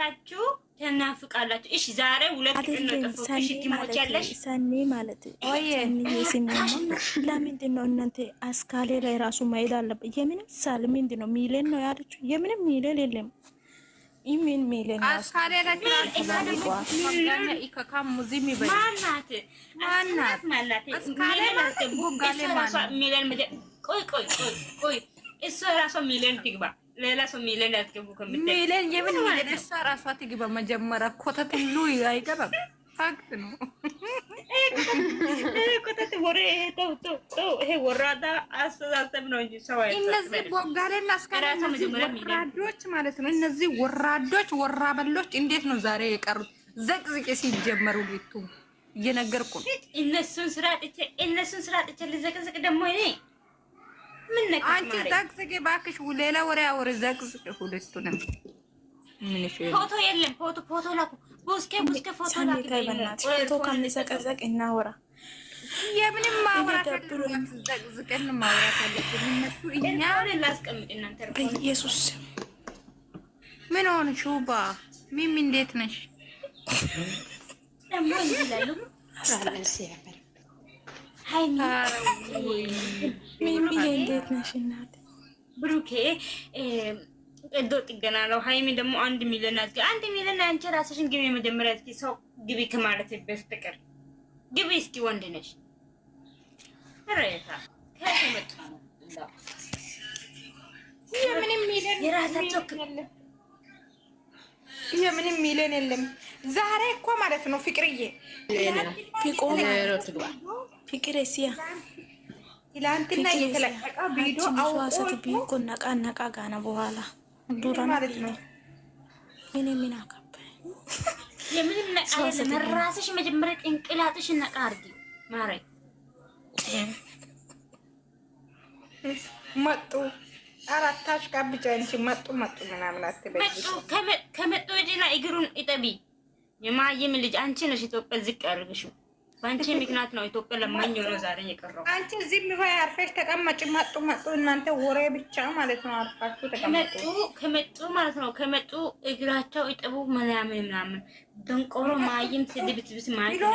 መታችሁ ተናፍቃላችሁ። እሺ ዛሬ ሁለት ቀን ነው ጠፋው። እሺ ትሞቻለሽ ሰኒ ማለት ወይ ለምንድን ነው እናንተ አስካሌ ላይ ራሱ ማሄድ አለበት? የምንም ሳል ምንድን ነው ሚሊዮን ነው ያለችው? የምንም ሚሊዮን የለም። ኢሜን ሚሊዮን አስካሌ ላይ ቆይ እሱ ራሱ ሚሊዮን ትግባ ሌላ ሰው ሚሊዮን ያስገቡ ከምትል ሚሊዮን የምን ሚሊዮን እሷ ራሷ ትግባ። መጀመሪያ ኮተት ሁሉ አይገባም። ፋክት ነው። ኮተት ወሬ ተው ይሄ ወራዳ አስተሳሰብ ነው እንጂ ሰው አይደለም። እነዚህ ቦጋሌና አስካራቶች ወራዶች ማለት ነው። እነዚህ ወራዶች ወራበሎች እንዴት ነው ዛሬ የቀሩት? ዘቅዝቄ ሲጀመሩ ሊቱ እየነገርኩ ነው። እነሱን ስራ ጥቼ ልዘቅዝቅ ደግሞ እኔ ምን ነካ አንቺ ዘቅዝቄ እባክሽ ሌላ ወሬ አውሪ። ዘቅዝቄ ሁለቱንም ምን ይሽል ፎቶ የለም ፎቶ ላኩ ቡስኬ ፎቶ ላኩ። ፎቶ ከሚዘቀዘቅ እናወራ። የምንም ማውራት አትሉም። ዘቅዝቀን ማውራት አለብን። እነሱ እኛ ላስቀምጥ እናንተ በኢየሱስ ምን ሆነ ሹባ ሚሚ እንዴት ነሽ? ደግሞ ይላሉ ሃይሚ ሚሚ እንዴት ነሽ እናት? ብሩኬ እዶ ጥገና ነው። ሃይሚ ደግሞ 1 ሚሊዮን አስገ 1 ሚሊዮን አንቺ ራስሽን ግቢ። መጀመሪያ እስኪ ሰው ግቢ ከማለት በስተቀር ግቢ እስኪ። ወንድ ነሽ ረታ ከመጣ የምንም ሚሊዮን የራሳቸው የምንም ሚሊዮን የለም። ዛሬ እኮ ማለት ነው ፍቅርዬ ፍቅር ሲያ ትላንትና የተለቀቀ ቪዲዮ አውቆ ቢቆ ነቃ ጋና በኋላ ዱራ ማለት ነው። እኔ ምን አካበ የምንም ነቃ ለራስሽ መጀመሪያ እንቅላጥሽ ነቃ አርጊ ማሬ። መጡ አራታሽ ጋብቻ እንጂ መጡ ምናምን አትበይ። ከመጡ ወዲና እግሩን እጠቢ። የማየም ልጅ አንቺ ነሽ ኢትዮጵያ ዝቅ ያደርግሽው። ባንቺ ምክንያት ነው ኢትዮጵያ ለማኝ ሆኖ ዛሬ የቀረው። አንቺ ዝም በይ አርፈሽ ተቀመጭ። መጡ እናንተ ወሬ ብቻ ማለት ነው። አርፋችሁ ተቀመጡ። ከመጡ ማለት ነው። ከመጡ እግራቸው እጠቡ ምናምን ደንቆሮ ማይም ስድብትብስ ማለት ነው።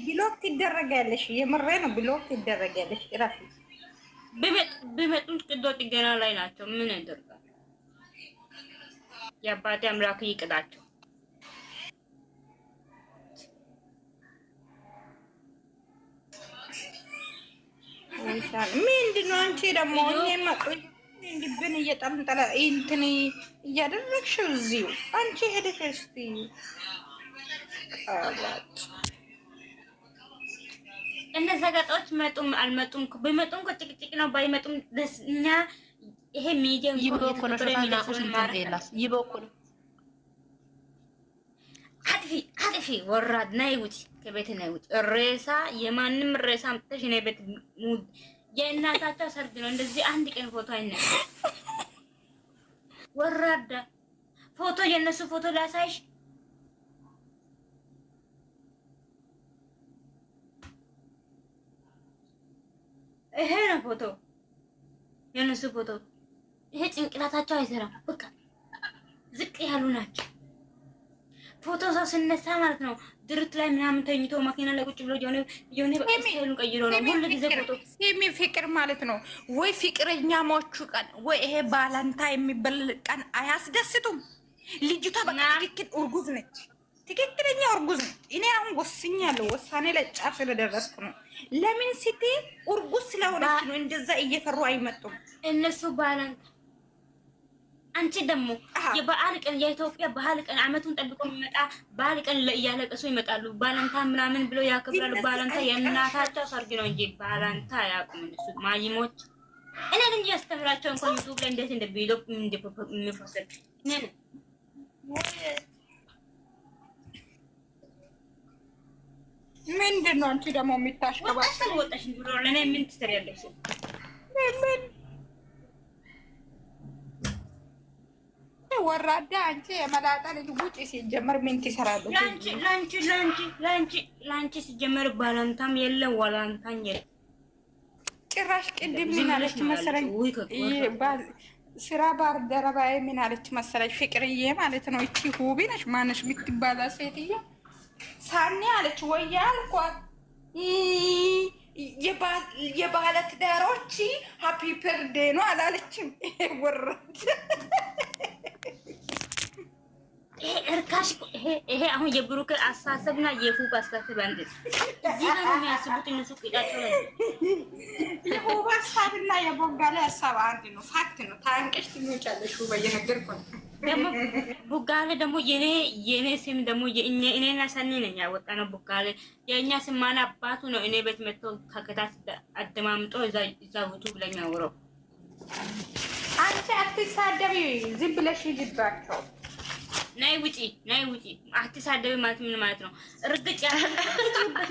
ብሎክ ትደረጋለሽ። የምሬ ነው። ብሎክ ትደረጋለሽ። እራፊ በመጡም ቅዶ ጥገና ላይ ናቸው። ምን ያደርጋል? የአባቴ አምላክ ይቅጣቸው። ምንድን ነው አንቺ ደግሞ እኔን መጡ እንዲብን እየጠምጠለ እንትን እያደረግሽው እዚሁ አንቺ ሄደሽ እስቲ ቃላት እነዛ ጋጣዎች መጡም አልመጡም በመጡም ጭቅጭቅ ነው። ባይመጡም እኛ ይሄ ሚዲያ ይበኮ ነው ሸታናቁሽ ማረላስ ይበኮ ነው። አጥፊ ወራድ ናይ ውጪ ከቤት ናይ ውጪ። ሬሳ የማንም ሬሳ አምጥተሽ ነው ቤት ሙድ የእናታቸው ሰርግ ነው። እንደዚህ አንድ ቀን ፎቶ አይነሳ ወራዳ ፎቶ የነሱ ፎቶ ላሳይሽ። ይሄ ነው ፎቶ የነሱ ፎቶ። ይሄ ጭንቅላታቸው አይሰራም። በቃ ዝቅ ያሉ ናቸው። ፎቶ ሰው ስነሳ ማለት ነው ድርት ላይ ምናምን ተኝቶ መኪና ላይ ቁጭ ብሎ የሆነ ስታይሉን ቀይሮ ነው ሁሉ ጊዜ ፎቶ ፍቅር ማለት ነው። ወይ ፍቅረኛሞቹ ቀን ወይ ይሄ ባላንታ የሚበል ቀን አያስደስቱም። ልጅቷ በቃ ትክክል እርጉዝ ነች። ትክክለኛ እርጉዝ ነች። እኔ አሁን ወስኛለሁ። ውሳኔ ላይ ጫፍ ስለደረስኩ ነው። ለምን ሲቲ እርጉዝ ስለሆነች ነው እንደዛ እየፈሩ አይመጡም እነሱ ባላንታ። አንቺ ደግሞ የበዓል ቀን የኢትዮጵያ በዓል ቀን አመቱን ጠብቆ የሚመጣ በዓል ቀን እያለቀሱ ይመጣሉ። ባላንታ ምናምን ብሎ ያከብራሉ። ባላንታ የእናታቸው ሰርግ ነው እንጂ ባላንታ ያቁም እነሱ ማይሞች። እኔ ግን ያስተምራቸው እንኳን ዩቲዩብ ላይ እንዴት እንደ ቪዲዮ እንደሚፈሰድ ነን። ምንድን ነው አንቺ ደግሞ የሚታሽከባሽ ወጣሽ ብሎ ለኔ ምን ትሰሪያለሽ? ምን ወራዳ አንቺ የመላጣ ልጅ ውጪ። ሲጀመር ምን ትሰራለሽ? ላንቺ ሲጀመር ባላንታም የለ ወላንታም የለ። ጭራሽ ቅድም ምን አለች መሰለኝ? ስራ ባልደረባዬ ምን አለች መሰለች? ፍቅርዬ ማለት ነው። እቺ ሁቢ ነሽ ማነሽ የምትባላ ሴትዮ ሳኒ አለች ወይ አልኳት። የባለ ትዳሮች ሃፒ በርዴ ነው አላለችም? ወራት ይሄ እርካሽ ይሄ አሁን የብሩክ አስተሳሰብና የሁብ አስተሳሰብ አንድ እዚህ ጋር ነው የሚያስቡት እነሱ ቂጣቸው ላይ የሁብ ሀሳብና የቦጋለ ሀሳብ አንድ ነው። ፋክት ነው። ታንቀሽ ትሞቻለሽ። ሁብ እየነገርኩ ነው። ደግሞ ቦጋለ ደግሞ የኔ ስም ደግሞ እኔና ሰኒ ነኝ ያወጣነው። ቦጋለ የእኛ ስም ማን አባቱ ነው? እኔ ቤት መጥቶ ከከታት አደማምጦ እዛ ዩቱብ ላይ ያወራው። አንቺ አትሳደቢ፣ ዝም ብለሽ ይጅባቸው። ናይ ውጪ አትሳደቢ ማለት ምን ማለት ነው? እርግጥ ያለበት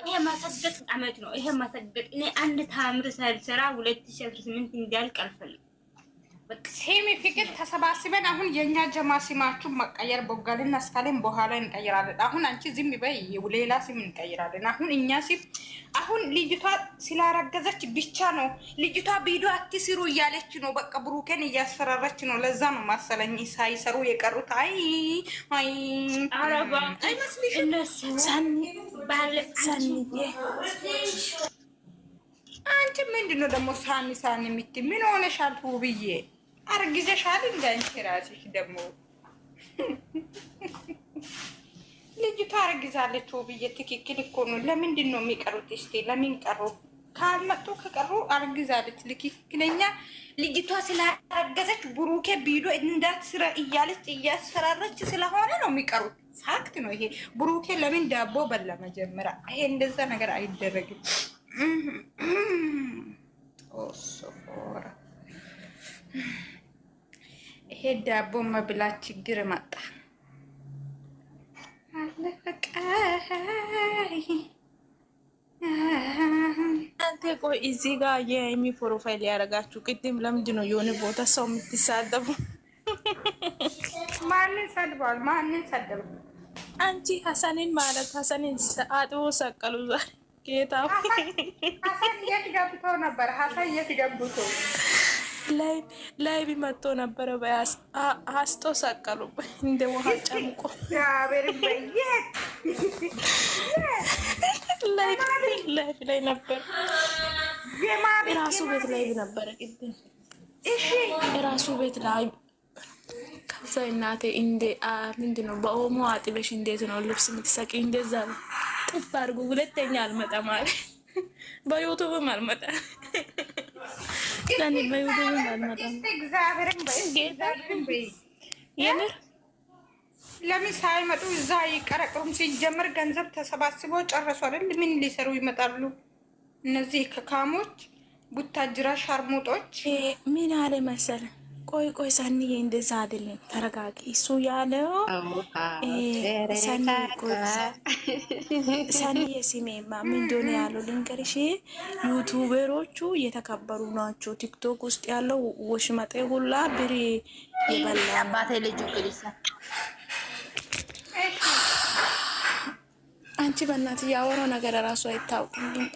ይሄ ማሰገጥ አመት ነው። ይሄ ማሰገጥ እኔ አንድ ታምር ሳልሰራ 2018 እንዲያልቅ አልፈልግም። ሴሚ ፍቅር ተሰባስበን አሁን የኛ ጀማ ሲማችሁ መቀየር ቦጋልና አስካለን በኋላ እንቀይራለን። አሁን አንቺ ዝም በይ፣ ሌላ ስም እንቀይራለን። አሁን እኛ ሲም አሁን ልጅቷ ስላረገዘች ብቻ ነው ልጅቷ ቪዲዮ አትስሩ እያለች ነው። በቃ ብሩኬን እያስፈራራች ነው። ለዛ ነው ማሰለኝ ሳይሰሩ የቀሩት። አይ አረባ አይመስልሽ እነሱ ባለ አንቺ ምንድነው ደግሞ ሳኒ የምትይ? ምን ሆነሻል? ውብዬ አርግዘሻል እንደ አንቺ ራስሽ ደግሞ ልጅቷ አርግዛለች። ውብዬ ትክክል እኮ ነው። ለምንድን ነው የሚቀሩት? እስቲ ለምን ቀሩ? ካልመጡ ከቀሩ አርግዛለች። ትክክለኛ ልጅቷ ስላረገዘች ብሩኬ ቢዶ እንዳትስራ እያለች እያስፈራረች ስለሆነ ነው የሚቀሩት። ፋክት ነው ይሄ። ብሩኬ ለምን ዳቦ በላ መጀመሪያ? ይሄ እንደዛ ነገር አይደረግም። ኦሶፎራ ይሄ ዳቦ መብላት ችግር መጣ አለ። በቃ አንተ ቆይ እዚህ ጋር የሚ ፕሮፋይል ያደረጋችሁ ቅድም ለምንድን ነው የሆነ ቦታ ሰው የምትሳደቡ? ማንን ሰድቧል? ማንን ሰደቡ? አንቺ ሀሰንን ማለት ሀሰንን አጥቦ ሰቀሉ ዛሬ ጌታ ሀሰን የት ገብቶ ነበር? ሀሰን የት ገብቶ ላይ ቢመቶ ነበረ። አስጦ ሰቀሉ እንደ ውሃ ጨምቆ ላይ ነበር። ራሱ ቤት ላይ ነበረ ቅድም ራሱ ቤት ላይ። ከዛ እናቴ እንደ ምንድን ነው በኦሞ አጥበሽ እንዴት ነው ልብስ የምትሰቂ? እንደዛ ነው ጥፍ አድርጎ ሁለተኛ አልመጣም አለ። በዩቱብም አልመጣም በዩቱብም አልመጣም። የምር ለምን ሳይመጡ እዛ ይቀረቅሩም? ሲጀምር ገንዘብ ተሰባስቦ ጨረሱ አይደል? ምን ሊሰሩ ይመጣሉ እነዚህ ከካሞች ቡታጅራ ሻርሙጦች? ምን አለ መሰለ ቆይ ሰኒዬ እንደዛ አይደለም፣ ተረጋጊ። እሱ ያለው ሰኒዬ ስሜማ ምን እንደሆነ ያለው ልንገርሽ። ዩቱበሮቹ የተከበሩ ናቸው። ቲክቶክ ውስጥ ያለው ወሽመጤ ሁላ ብር የበላ አባቴ ልጅ ግሪሳ አንቺ በእናትህ ያወራው ነገር ራሱ አይታወቅም። ግን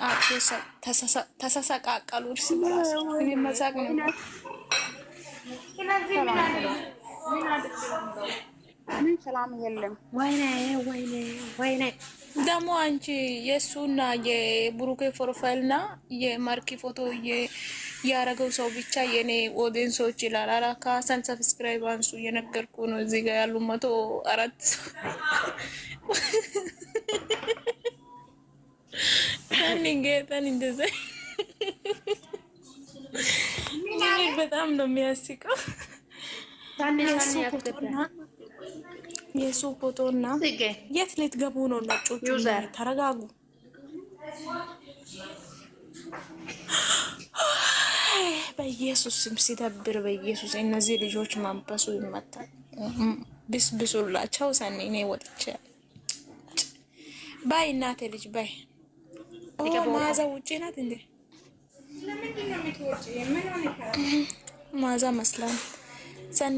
ተሰሰቃቀሉ እርስ በራሱ እኔ መሳቅ ነው። ምን ሰላም የለም። ወይኔ ደግሞ አንቺ የእሱና የብሩኬ ፕሮፋይልና የማርኪ ፎቶ ያረገው ሰው ብቻ የኔ ኦዲየንሶች ይላል። አራካ ሰን ሰብስክራይብ አንሱ እየነገርኩ ነው። እዚህ ጋር ያሉ 104 ታንንገታን እንደዛ በጣም ነው የሚያስቀው። የሱ ፎቶና የት ልትገቡ ነው? ነጮቹ ተረጋጉ። በኢየሱስ ስም ሲደብር፣ በኢየሱስ እነዚህ ልጆች መንፈሱ ይመታል። ብስብሱላቸው። ሰኔ እኔ ወጥቼ ባይ እናቴ ልጅ ባይ ማዛ ውጪ ናት እንዴ? ማዛ መስላን ሰኒ